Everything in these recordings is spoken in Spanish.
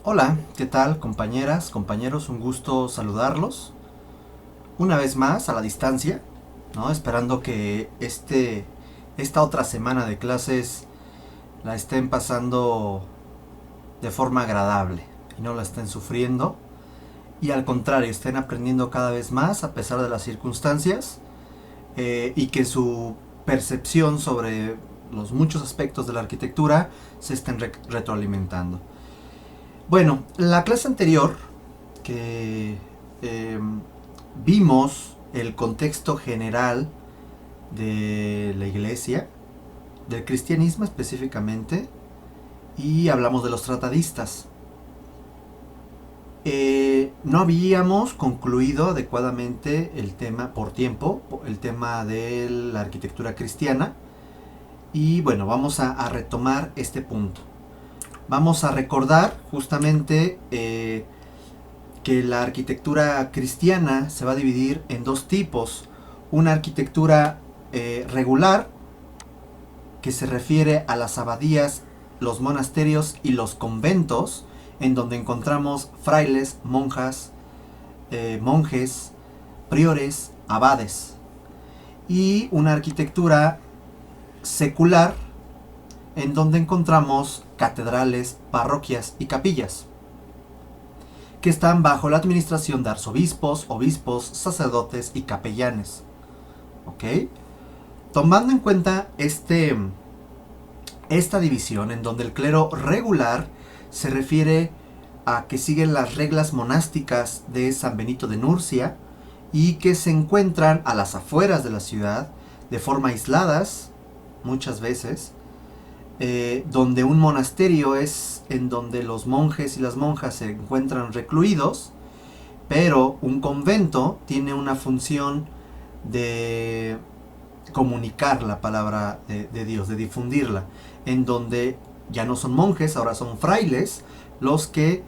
Hola, ¿qué tal compañeras, compañeros? Un gusto saludarlos. Una vez más a la distancia, ¿no? Esperando que esta otra semana de clases la estén pasando de forma agradable y no la estén sufriendo. Y al contrario, estén aprendiendo cada vez más a pesar de las circunstancias y que su percepción sobre los muchos aspectos de la arquitectura se estén retroalimentando. Bueno, la clase anterior que eh, vimos el contexto general de la iglesia, del cristianismo específicamente, y hablamos de los tratadistas. No habíamos concluido adecuadamente el tema por tiempo, el tema de la arquitectura cristiana, y bueno, vamos a retomar este punto. Vamos a recordar justamente que la arquitectura cristiana se va a dividir en dos tipos. Una arquitectura regular, que se refiere a las abadías, los monasterios y los conventos, en donde encontramos frailes, monjas, monjes, priores, abades. Y una arquitectura secular, en donde encontramos catedrales, parroquias y capillas, que están bajo la administración de arzobispos, obispos, sacerdotes y capellanes. ¿Ok? Tomando en cuenta esta división en donde el clero regular se refiere a que siguen las reglas monásticas de San Benito de Nurcia y que se encuentran a las afueras de la ciudad de forma aisladas muchas veces, donde un monasterio es en donde los monjes y las monjas se encuentran recluidos, pero un convento tiene una función de comunicar la palabra de Dios, de difundirla, en donde ya no son monjes, ahora son frailes los que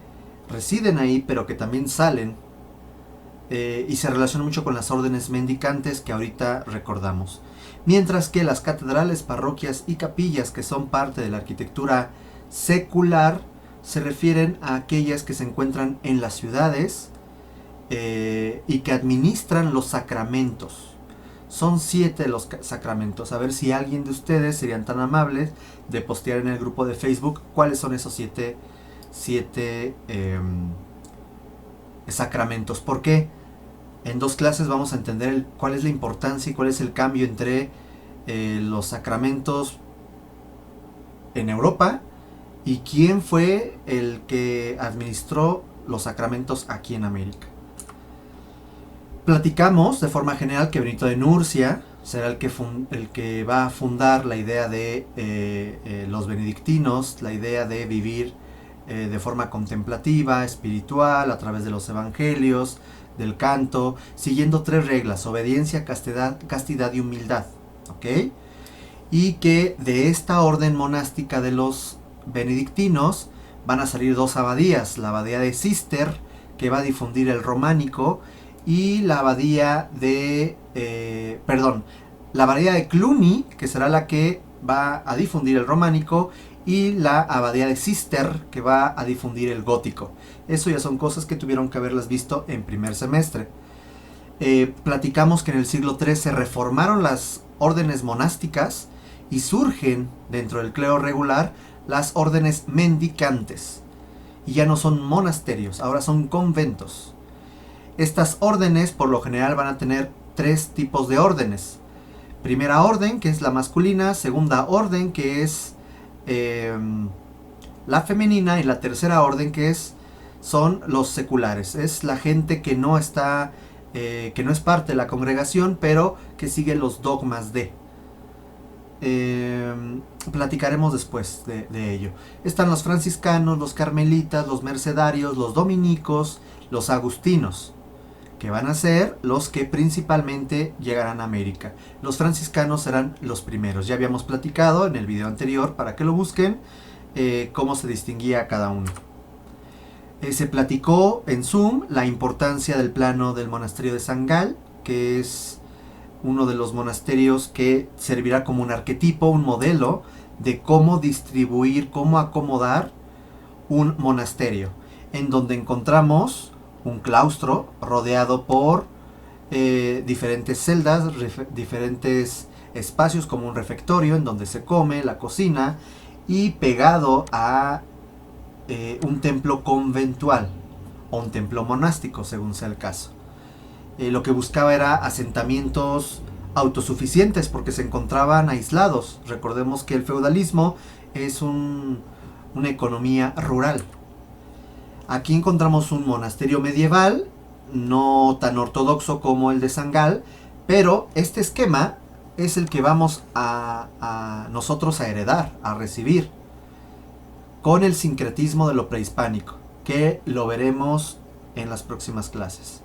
residen ahí, pero que también salen y se relaciona mucho con las órdenes mendicantes que ahorita recordamos. Mientras que las catedrales, parroquias y capillas, que son parte de la arquitectura secular, se refieren a aquellas que se encuentran en las ciudades y que administran los sacramentos. Son 7 los sacramentos. A ver si alguien de ustedes serían tan amables de postear en el grupo de Facebook cuáles son esos 7 sacramentos. ¿Por qué? En dos clases vamos a entender cuál es la importancia y cuál es el cambio entre los sacramentos en Europa y quién fue el que administró los sacramentos aquí en América. Platicamos de forma general que Benito de Nurcia será el que va a fundar la idea de los benedictinos, la idea de vivir de forma contemplativa, espiritual, a través de los evangelios, del canto, siguiendo 3 reglas: obediencia, castidad y humildad. ¿Ok? Y que de esta orden monástica de los benedictinos van a salir 2 abadías: la abadía de Cister, que va a difundir el románico, y la abadía de la abadía de Cluny, que será la que va a difundir el románico, y la abadía de Cister, que va a difundir el gótico. Eso ya son cosas que tuvieron que haberlas visto en primer semestre. Platicamos que en el siglo III se reformaron las órdenes monásticas y surgen dentro del clero regular las órdenes mendicantes. Y ya no son monasterios, ahora son conventos. Estas órdenes por lo general van a tener 3 tipos de órdenes. Primera orden, que es la masculina; segunda orden, que es la femenina; y la tercera orden, que son los seculares. Es la gente que no está, que no es parte de la congregación, pero que sigue los dogmas de. Platicaremos después de ello. Están los franciscanos, los carmelitas, los mercedarios, los dominicos, los agustinos, que van a ser los que principalmente llegarán a América. Los franciscanos serán los primeros. Ya habíamos platicado en el video anterior, para que lo busquen, cómo se distinguía cada uno. Se platicó en Zoom la importancia del plano del monasterio de San Gal, que es uno de los monasterios que servirá como un arquetipo, un modelo de cómo distribuir, cómo acomodar un monasterio. en donde encontramos un claustro rodeado por diferentes celdas, diferentes espacios como un refectorio en donde se come, la cocina, y pegado a un templo conventual o un templo monástico, según sea el caso. Lo que buscaba era asentamientos autosuficientes porque se encontraban aislados. Recordemos que el feudalismo es una economía rural. Aquí encontramos un monasterio medieval, no tan ortodoxo como el de Sangal, pero este esquema es el que vamos a nosotros a heredar, a recibir, con el sincretismo de lo prehispánico, que lo veremos en las próximas clases.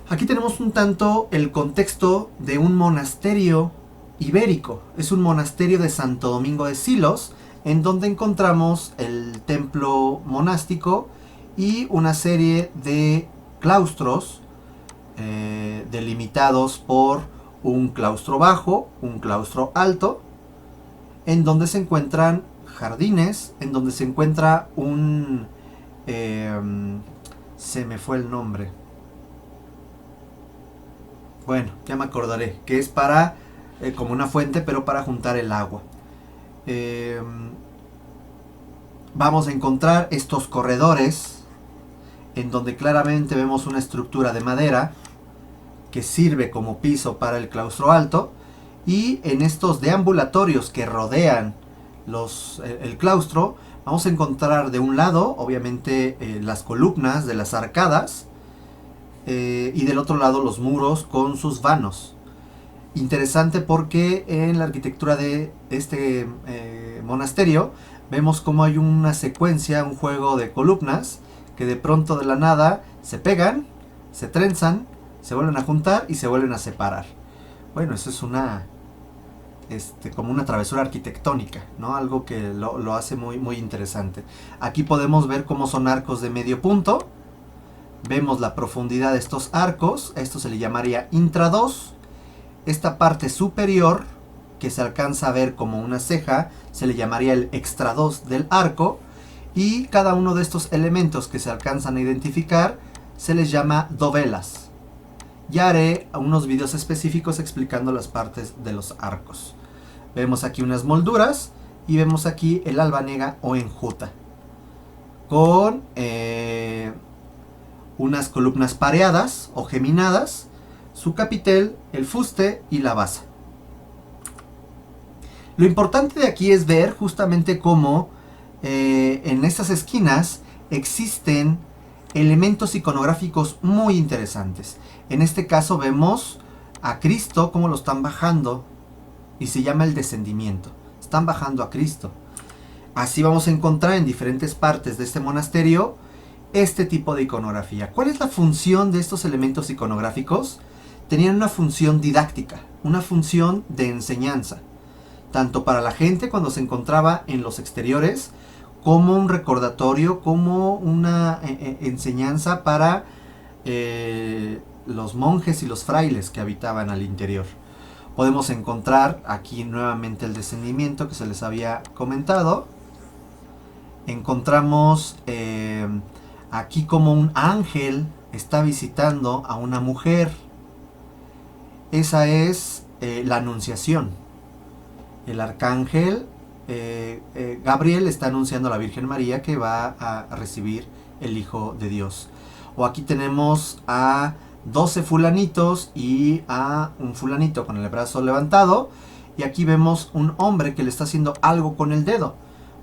Aquí tenemos un tanto el contexto de un monasterio ibérico. Es un monasterio de Santo Domingo de Silos, en donde encontramos el templo monástico y una serie de claustros delimitados por un claustro bajo, un claustro alto, en donde se encuentran jardines, en donde se encuentra un... se me fue el nombre. Bueno, ya me acordaré, que es para, como una fuente, pero para juntar el agua. Vamos a encontrar estos corredores, en donde claramente vemos una estructura de madera, que sirve como piso para el claustro alto, y en estos deambulatorios que rodean el claustro, vamos a encontrar de un lado, obviamente, las columnas de las arcadas, y del otro lado los muros con sus vanos. Interesante porque en la arquitectura de este monasterio vemos como hay una secuencia, un juego de columnas que de pronto de la nada se pegan, se trenzan, se vuelven a juntar y se vuelven a separar. Bueno, eso es como una travesura arquitectónica, ¿no? Algo que lo hace muy, muy interesante. Aquí podemos ver cómo son arcos de medio punto. Vemos la profundidad de estos arcos. Esto se le llamaría intrados. Esta parte superior, que se alcanza a ver como una ceja, se le llamaría el extrados del arco. Y cada uno de estos elementos que se alcanzan a identificar se les llama dovelas. Ya haré unos videos específicos explicando las partes de los arcos. Vemos aquí unas molduras y vemos aquí el albanega o enjuta, con unas columnas pareadas o geminadas, su capitel, el fuste y la base. Lo importante de aquí es ver justamente cómo en estas esquinas existen elementos iconográficos muy interesantes. En este caso vemos a Cristo cómo lo están bajando y se llama el descendimiento. Están bajando a Cristo. Así vamos a encontrar en diferentes partes de este monasterio este tipo de iconografía. ¿Cuál es la función de estos elementos iconográficos? Tenían una función didáctica, una función de enseñanza, tanto para la gente cuando se encontraba en los exteriores, como un recordatorio, como una enseñanza para los monjes y los frailes que habitaban al interior. Podemos encontrar aquí nuevamente el descendimiento que se les había comentado. Encontramos aquí como un ángel está visitando a una mujer. Esa es la anunciación. El arcángel Gabriel está anunciando a la Virgen María que va a recibir el Hijo de Dios. O aquí tenemos a 12 fulanitos y a un fulanito con el brazo levantado. Y aquí vemos un hombre que le está haciendo algo con el dedo.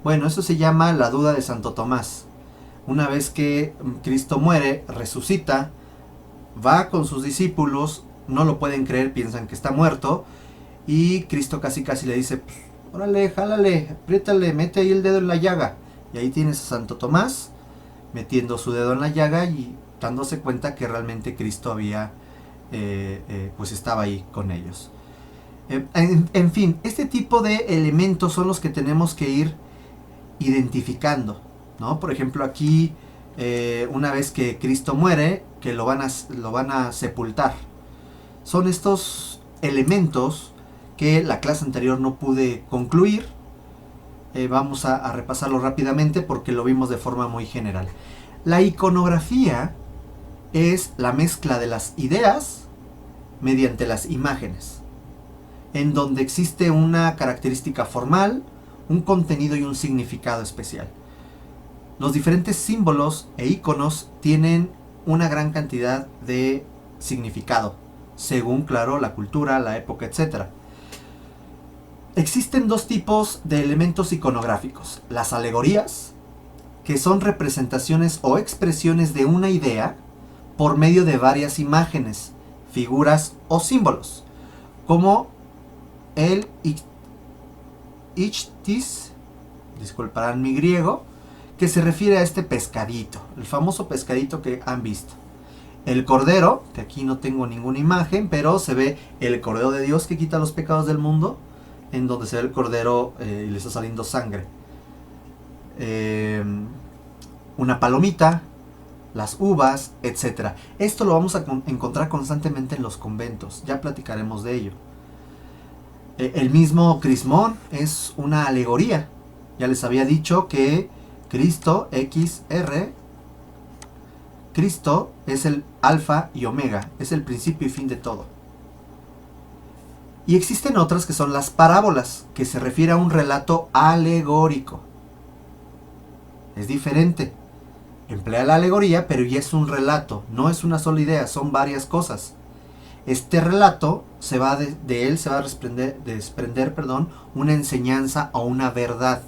Bueno, eso se llama la duda de Santo Tomás. Una vez que Cristo muere, resucita, va con sus discípulos, no lo pueden creer, piensan que está muerto. Y Cristo casi le dice, órale, jálale, apriétale, mete ahí el dedo en la llaga. Y ahí tienes a Santo Tomás metiendo su dedo en la llaga y dándose cuenta que realmente Cristo había, pues estaba ahí con ellos. En fin, este tipo de elementos son los que tenemos que ir identificando, ¿no? Por ejemplo, aquí, una vez que Cristo muere, que lo van a sepultar. Son estos elementos que la clase anterior no pude concluir. vamos a repasarlo rápidamente porque lo vimos de forma muy general. La iconografía es la mezcla de las ideas mediante las imágenes, en donde existe una característica formal, un contenido y un significado especial. Los diferentes símbolos e iconos tienen una gran cantidad de significado, según, claro, la cultura, la época, etc. Existen dos tipos de elementos iconográficos: las alegorías, que son representaciones o expresiones de una idea por medio de varias imágenes, figuras o símbolos, como el ichthys, disculparán mi griego, que se refiere a este pescadito, el famoso pescadito que han visto. El cordero, que aquí no tengo ninguna imagen, pero se ve el cordero de Dios que quita los pecados del mundo, en donde se ve el cordero y le está saliendo sangre. Una palomita, las uvas, etc. Esto lo vamos a encontrar constantemente en los conventos, ya platicaremos de ello. El mismo crismón es una alegoría. Ya les había dicho que Cristo, XR, Cristo es el alfa y omega, es el principio y fin de todo. Y existen otras que son las parábolas, que se refiere a un relato alegórico. Es diferente. Emplea la alegoría, pero ya es un relato, no es una sola idea, son varias cosas. Este relato de él se va a desprender una enseñanza o una verdad.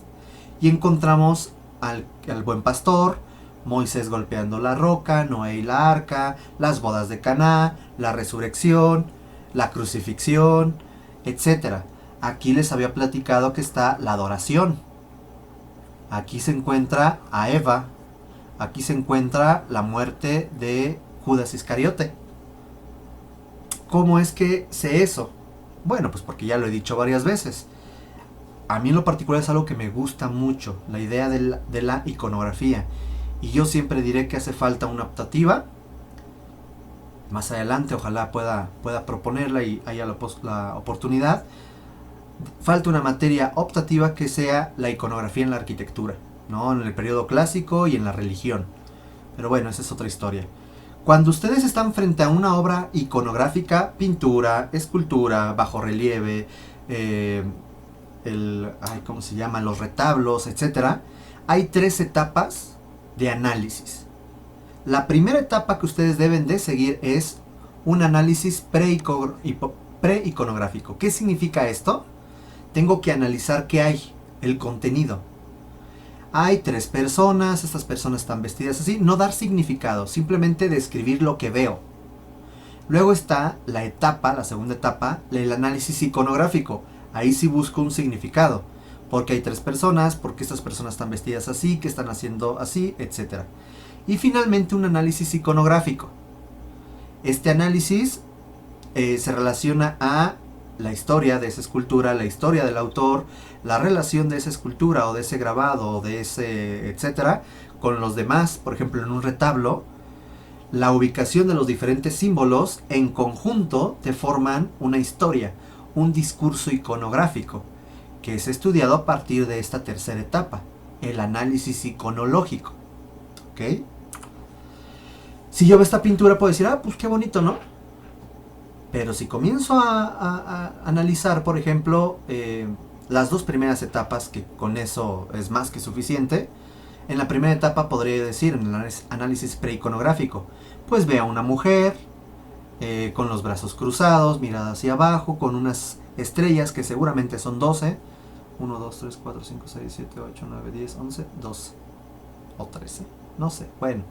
Y encontramos al buen pastor, Moisés golpeando la roca, Noé y la arca, las bodas de Caná, la resurrección, la crucifixión, etc. Aquí les había platicado que está la adoración. Aquí se encuentra a Eva. Aquí se encuentra la muerte de Judas Iscariote. ¿Cómo es que sé eso? Bueno, pues porque ya lo he dicho varias veces. A mí en lo particular es algo que me gusta mucho, la idea de la iconografía. Y yo siempre diré que hace falta una optativa. Más adelante ojalá pueda proponerla y haya la oportunidad. Falta una materia optativa que sea la iconografía en la arquitectura, ¿no? En el periodo clásico y en la religión. Pero bueno, esa es otra historia. Cuando ustedes están frente a una obra iconográfica, pintura, escultura, bajorrelieve, ¿cómo se llama? Los retablos, etc. Hay 3 etapas de análisis. La primera etapa que ustedes deben de seguir es un análisis pre-iconográfico. ¿Qué significa esto? Tengo que analizar qué hay, el contenido. Hay 3 personas, estas personas están vestidas así, no dar significado, simplemente describir lo que veo. Luego está la segunda etapa, el análisis iconográfico. Ahí sí busco un significado, porque hay 3 personas, porque estas personas están vestidas así, que están haciendo así, etc. Y finalmente un análisis iconográfico. Este análisis se relaciona a la historia de esa escultura, la historia del autor, la relación de esa escultura o de ese grabado o de ese etcétera con los demás. Por ejemplo, en un retablo, la ubicación de los diferentes símbolos en conjunto te forman una historia, un discurso iconográfico, que es estudiado a partir de esta tercera etapa, el análisis iconológico. ¿Ok? Si yo veo esta pintura puedo decir, pues qué bonito, ¿no? Pero si comienzo a analizar, por ejemplo, las 2 primeras etapas, que con eso es más que suficiente, en la primera etapa podría decir, en el análisis preiconográfico, pues ve a una mujer con los brazos cruzados, mirada hacia abajo, con unas estrellas que seguramente son 12. 1, 2, 3, 4, 5, 6, 7, 8, 9, 10, 11, 12 o 13, no sé, bueno.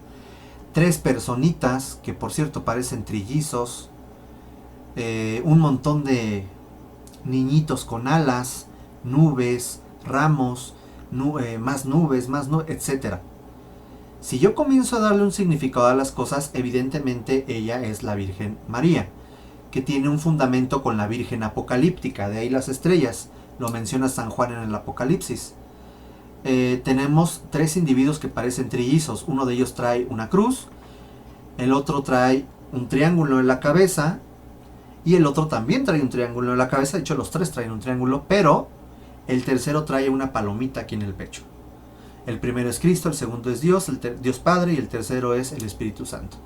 3 personitas que por cierto parecen trillizos. Un montón de niñitos con alas, nubes, ramos, más nubes, etc. Si yo comienzo a darle un significado a las cosas, evidentemente ella es la Virgen María, que tiene un fundamento con la Virgen apocalíptica, de ahí las estrellas, lo menciona San Juan en el Apocalipsis. Tenemos 3 individuos que parecen trillizos, uno de ellos trae una cruz, el otro trae un triángulo en la cabeza, y el otro también trae un triángulo en la cabeza. De hecho los 3 traen un triángulo, pero el tercero trae una palomita aquí en el pecho. El primero es Cristo, el segundo es Dios, Dios Padre, y el tercero es el Espíritu Santo.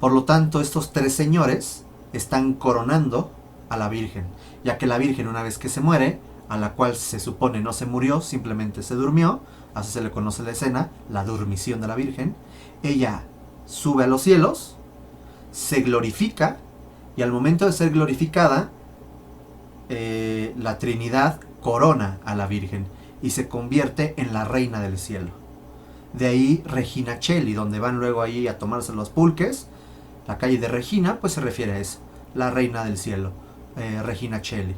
Por lo tanto, estos tres señores están coronando a la Virgen, ya que la Virgen, una vez que se muere, a la cual se supone no se murió, simplemente se durmió, así se le conoce la escena, la dormición de la Virgen, ella sube a los cielos, se glorifica, y al momento de ser glorificada, la Trinidad corona a la Virgen y se convierte en la reina del cielo. De ahí Regina Coeli, donde van luego ahí a tomarse los pulques. La calle de Regina, pues se refiere a eso, la reina del cielo, Regina Coeli.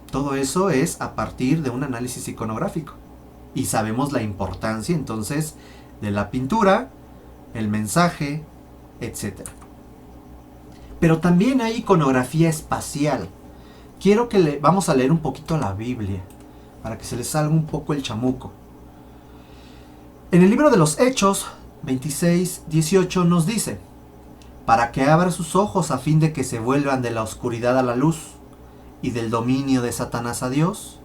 Todo eso es a partir de un análisis iconográfico. Y sabemos la importancia entonces de la pintura, el mensaje, etc. Pero también hay iconografía espacial. Quiero que vamos a leer un poquito la Biblia, para que se les salga un poco el chamuco. En el libro de los Hechos 26:18 nos dice: para que abra sus ojos a fin de que se vuelvan de la oscuridad a la luz y del dominio de Satanás a Dios,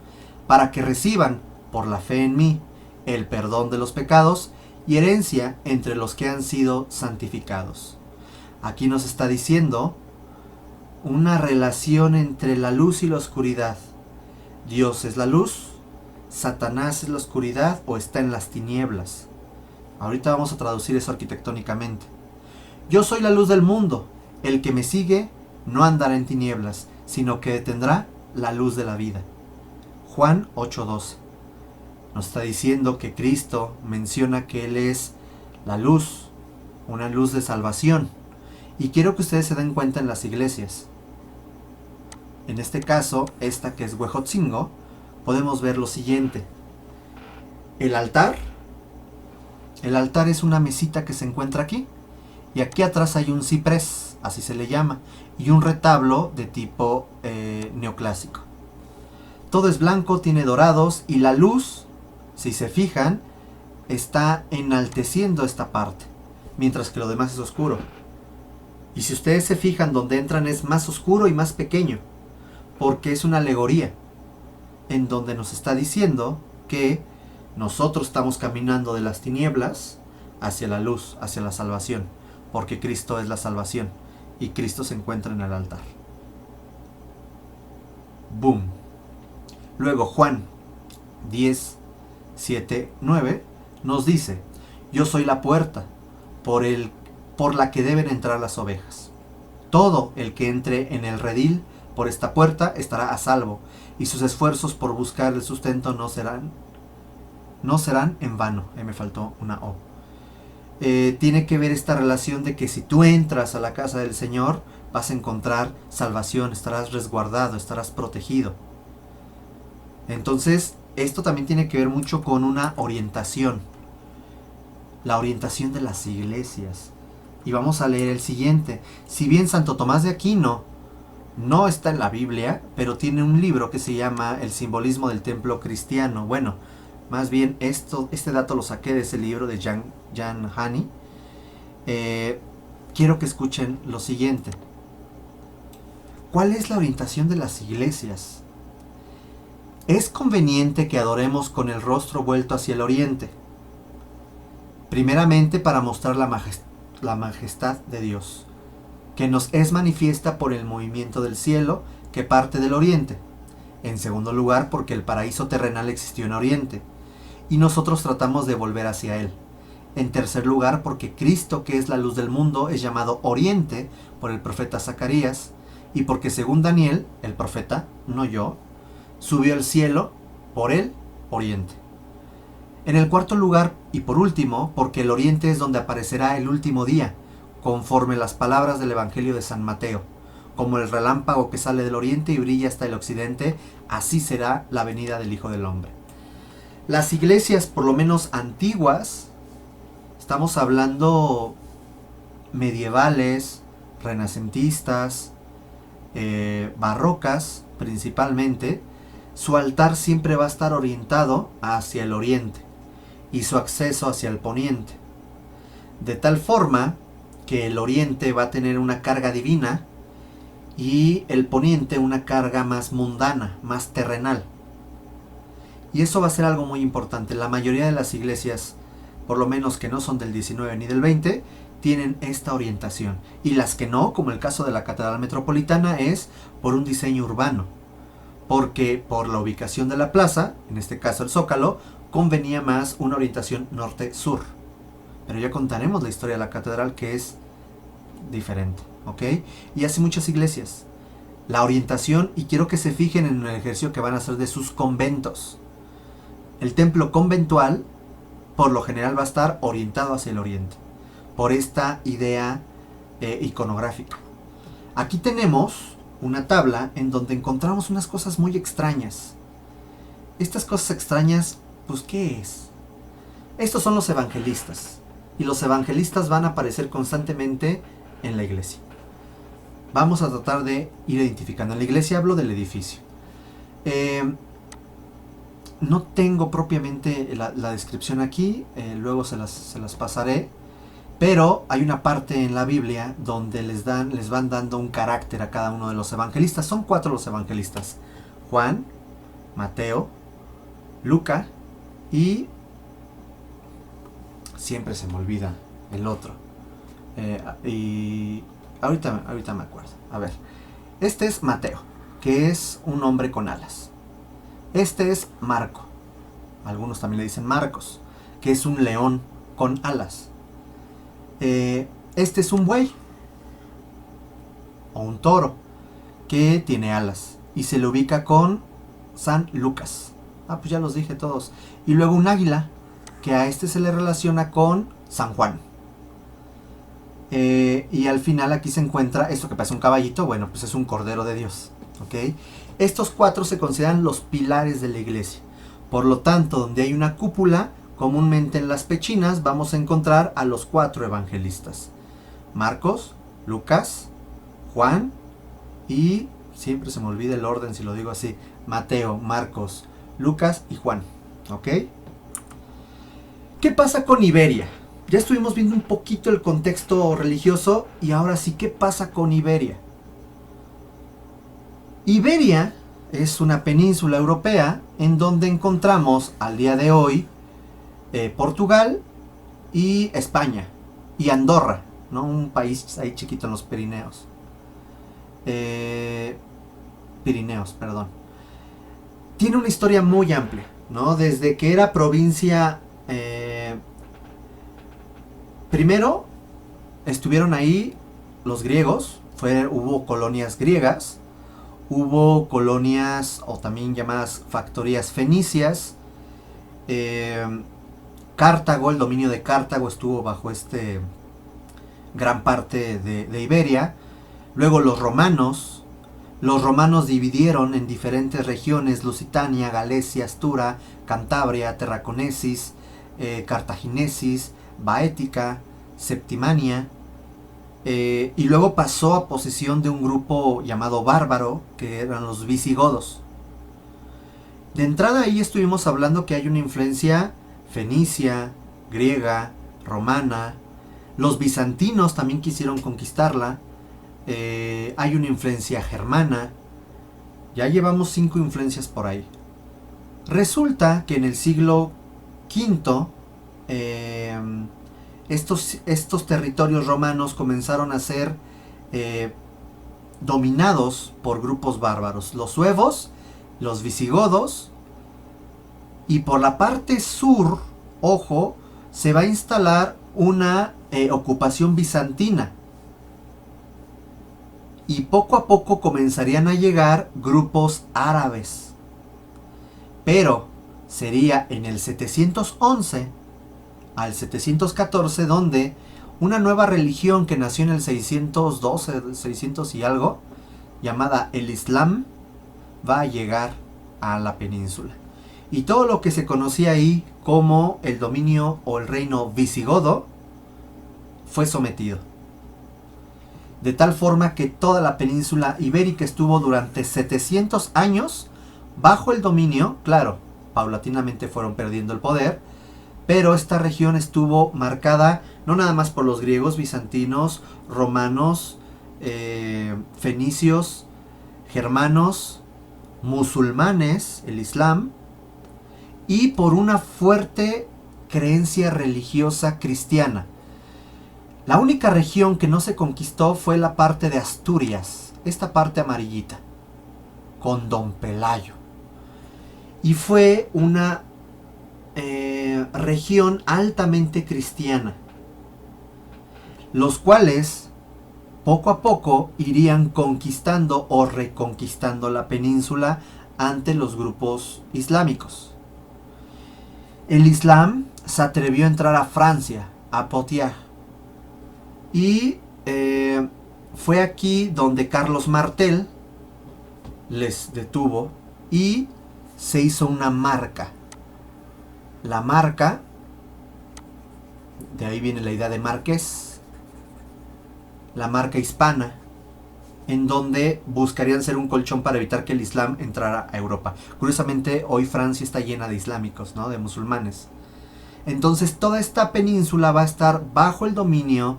para que reciban, por la fe en mí, el perdón de los pecados y herencia entre los que han sido santificados. Aquí nos está diciendo una relación entre la luz y la oscuridad. Dios es la luz, Satanás es la oscuridad o está en las tinieblas. Ahorita vamos a traducir eso arquitectónicamente. Yo soy la luz del mundo. El que me sigue no andará en tinieblas, sino que tendrá la luz de la vida. Juan 8:12. Nos está diciendo que Cristo menciona que Él es la luz, una luz de salvación. Y quiero que ustedes se den cuenta en las iglesias. En este caso, esta que es Huejotzingo, podemos ver lo siguiente. El altar es una mesita que se encuentra aquí. Y aquí atrás hay un ciprés, así se le llama, y un retablo de tipo neoclásico. Todo es blanco, tiene dorados, y la luz, si se fijan, está enalteciendo esta parte, mientras que lo demás es oscuro. Y si ustedes se fijan, donde entran es más oscuro y más pequeño, porque es una alegoría, en donde nos está diciendo que nosotros estamos caminando de las tinieblas hacia la luz, hacia la salvación, porque Cristo es la salvación, y Cristo se encuentra en el altar. ¡Boom! Luego Juan 10:7-9 nos dice: yo soy la puerta, por la que deben entrar las ovejas. Todo el que entre en el redil por esta puerta estará a salvo, y sus esfuerzos por buscar el sustento no serán en vano. Me faltó una O. Tiene que ver esta relación de que si tú entras a la casa del Señor, vas a encontrar salvación, estarás resguardado, estarás protegido. Entonces, esto también tiene que ver mucho con una orientación, la orientación de las iglesias. Y vamos a leer el siguiente. Si bien Santo Tomás de Aquino no está en la Biblia, pero tiene un libro que se llama El simbolismo del templo cristiano. Bueno, más bien este dato lo saqué de ese libro de Jan Hani. Quiero que escuchen lo siguiente. ¿Cuál es la orientación de las iglesias? Es conveniente que adoremos con el rostro vuelto hacia el oriente, primeramente para mostrar la majestad de Dios, que nos es manifiesta por el movimiento del cielo que parte del oriente. En segundo lugar, porque el paraíso terrenal existió en oriente, y nosotros tratamos de volver hacia él. En tercer lugar, porque Cristo, que es la luz del mundo, es llamado oriente por el profeta Zacarías, y porque según Daniel, el profeta, no yo, subió al cielo por el oriente. En el cuarto lugar, y por último, porque el oriente es donde aparecerá el último día, conforme las palabras del Evangelio de San Mateo. Como el relámpago que sale del oriente y brilla hasta el occidente, así será la venida del Hijo del Hombre. Las iglesias, por lo menos antiguas, estamos hablando medievales, renacentistas, barrocas principalmente, su altar siempre va a estar orientado hacia el oriente y su acceso hacia el poniente. De tal forma que el oriente va a tener una carga divina y el poniente una carga más mundana, más terrenal. Y eso va a ser algo muy importante. La mayoría de las iglesias, por lo menos que no son del 19 ni del 20, tienen esta orientación. Y las que no, como el caso de la Catedral Metropolitana, es por un diseño urbano. Porque por la ubicación de la plaza, en este caso el Zócalo, convenía más una orientación norte-sur. Pero ya contaremos la historia de la catedral, que es diferente, ¿ok? Y así muchas iglesias. La orientación, y quiero que se fijen en el ejercicio que van a hacer de sus conventos. El templo conventual, por lo general, va a estar orientado hacia el oriente, por esta idea iconográfica. Aquí tenemos una tabla en donde encontramos unas cosas muy extrañas. Estas cosas extrañas, pues, ¿qué es? Estos son los evangelistas. Y los evangelistas van a aparecer constantemente en la iglesia. Vamos a tratar de ir identificando. En la iglesia hablo del edificio. No tengo propiamente la descripción aquí, luego se las pasaré. Pero hay una parte en la Biblia donde les van dando un carácter a cada uno de los evangelistas. Son 4 los evangelistas: Juan, Mateo, Lucas y siempre se me olvida el otro. Y ahorita me acuerdo. A ver, este es Mateo, que es un hombre con alas. Este es Marco, algunos también le dicen Marcos, que es un león con alas. Este es un buey o un toro que tiene alas y se le ubica con San Lucas. Pues ya los dije todos. Y luego un águila, que a este se le relaciona con San Juan. Y al final aquí se encuentra esto que parece un caballito. Bueno, pues es un cordero de Dios, ¿ok? Estos 4 se consideran los pilares de la iglesia. Por lo tanto, donde hay una cúpula, comúnmente en las pechinas vamos a encontrar a los 4 evangelistas: Marcos, Lucas, Juan y, siempre se me olvida el orden si lo digo así, Mateo, Marcos, Lucas y Juan, ¿ok? ¿Qué pasa con Iberia? Ya estuvimos viendo un poquito el contexto religioso y ahora sí, ¿qué pasa con Iberia? Iberia es una península europea en donde encontramos al día de hoy Portugal y España y Andorra, ¿no? Un país ahí chiquito en los Pirineos, perdón. Tiene una historia muy amplia, ¿no? Desde que era provincia, primero estuvieron ahí los griegos, hubo colonias griegas, hubo colonias o también llamadas factorías fenicias. Cartago, el dominio de Cartago estuvo bajo gran parte de Iberia. Luego los romanos dividieron en diferentes regiones: Lusitania, Galecia, Astura, Cantabria, Tarraconesis, Cartaginesis, Baética, Septimania. Y luego pasó a posesión de un grupo llamado bárbaro, que eran los visigodos. De entrada ahí estuvimos hablando que hay una influencia fenicia, griega, romana. Los bizantinos también quisieron conquistarla. Hay una influencia germana. Ya llevamos 5 influencias por ahí. Resulta que en el siglo V estos territorios romanos comenzaron a ser dominados por grupos bárbaros: los suevos, los visigodos. Y por la parte sur, ojo, se va a instalar una ocupación bizantina. Y poco a poco comenzarían a llegar grupos árabes. Pero sería en el 711 al 714 donde una nueva religión que nació en el 612, 600 y algo, llamada el Islam, va a llegar a la península. Y todo lo que se conocía ahí como el dominio o el reino visigodo fue sometido. De tal forma que toda la península ibérica estuvo durante 700 años bajo el dominio. Claro, paulatinamente fueron perdiendo el poder, pero esta región estuvo marcada no nada más por los griegos, bizantinos, romanos, fenicios, germanos, musulmanes, el Islam, y por una fuerte creencia religiosa cristiana. La única región que no se conquistó fue la parte de Asturias, esta parte amarillita, con Don Pelayo. Y fue una región altamente cristiana, los cuales poco a poco irían conquistando o reconquistando la península ante los grupos islámicos. El Islam se atrevió a entrar a Francia, a Poitiers, y fue aquí donde Carlos Martel les detuvo y se hizo una marca. La marca, de ahí viene la idea de marqués, la marca hispana, en donde buscarían ser un colchón para evitar que el Islam entrara a Europa. Curiosamente, hoy Francia está llena de islámicos, ¿no? De musulmanes. Entonces, toda esta península va a estar bajo el dominio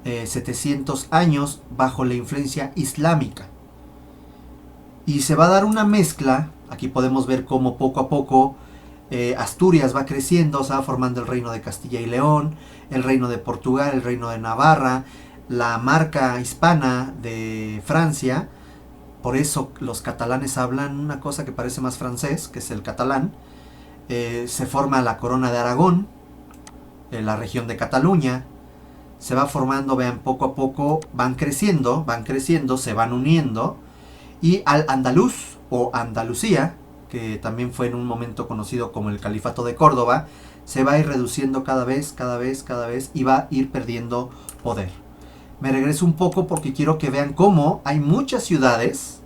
700 años, bajo la influencia islámica. Y se va a dar una mezcla. Aquí podemos ver cómo poco a poco Asturias va creciendo, se va formando el reino de Castilla y León, el reino de Portugal, el reino de Navarra, la marca hispana de Francia. Por eso los catalanes hablan una cosa que parece más francés, que es el catalán. Se forma la corona de Aragón, la región de Cataluña. Se va formando, vean, poco a poco van creciendo, se van uniendo. Y al Andaluz o Andalucía, que también fue en un momento conocido como el Califato de Córdoba, se va a ir reduciendo cada vez y va a ir perdiendo poder. Me regreso un poco porque quiero que vean cómo hay muchas ciudades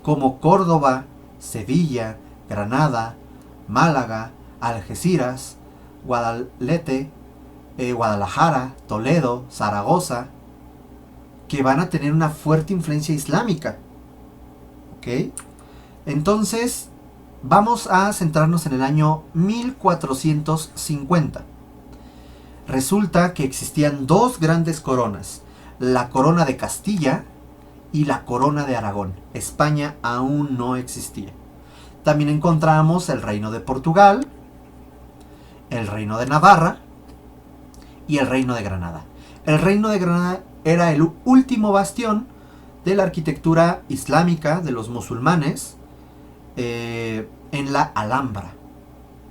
como Córdoba, Sevilla, Granada, Málaga, Algeciras, Guadalajara, Toledo, Zaragoza, que van a tener una fuerte influencia islámica. ¿Ok? Entonces, vamos a centrarnos en el año 1450. Resulta que existían dos grandes coronas, la corona de Castilla y la corona de Aragón. España aún no existía. También encontramos el reino de Portugal, el reino de Navarra y el reino de Granada. El reino de Granada era el último bastión de la arquitectura islámica de los musulmanes en la Alhambra.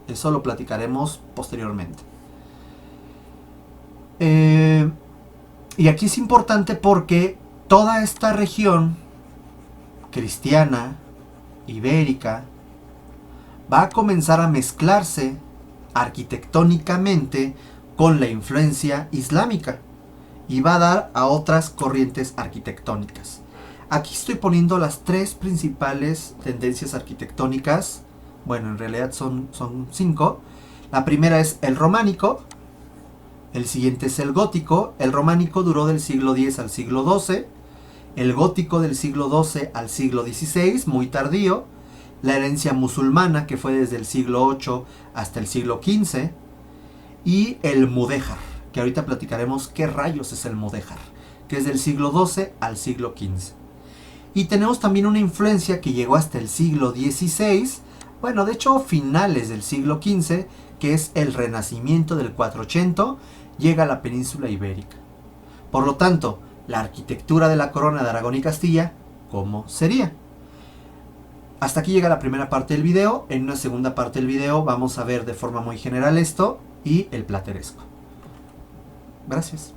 Eso lo platicaremos posteriormente. Y aquí es importante porque toda esta región cristiana, ibérica, va a comenzar a mezclarse arquitectónicamente con la influencia islámica y va a dar a otras corrientes arquitectónicas. Aquí estoy poniendo las tres principales tendencias arquitectónicas. Bueno, en realidad son 5. La primera es el románico. El siguiente es el gótico. El románico duró del siglo X al siglo XII. El gótico del siglo XII al siglo XVI, muy tardío. La herencia musulmana, que fue desde el siglo VIII hasta el siglo XV. Y el mudéjar, que ahorita platicaremos qué rayos es el mudéjar, que es del siglo XII al siglo XV. Y tenemos también una influencia que llegó hasta el siglo XVI, bueno, de hecho finales del siglo XV, que es el Renacimiento del 480, llega a la península ibérica. Por lo tanto, la arquitectura de la corona de Aragón y Castilla, ¿cómo sería? Hasta aquí llega la primera parte del video. En una segunda parte del video vamos a ver de forma muy general esto y el plateresco. Gracias.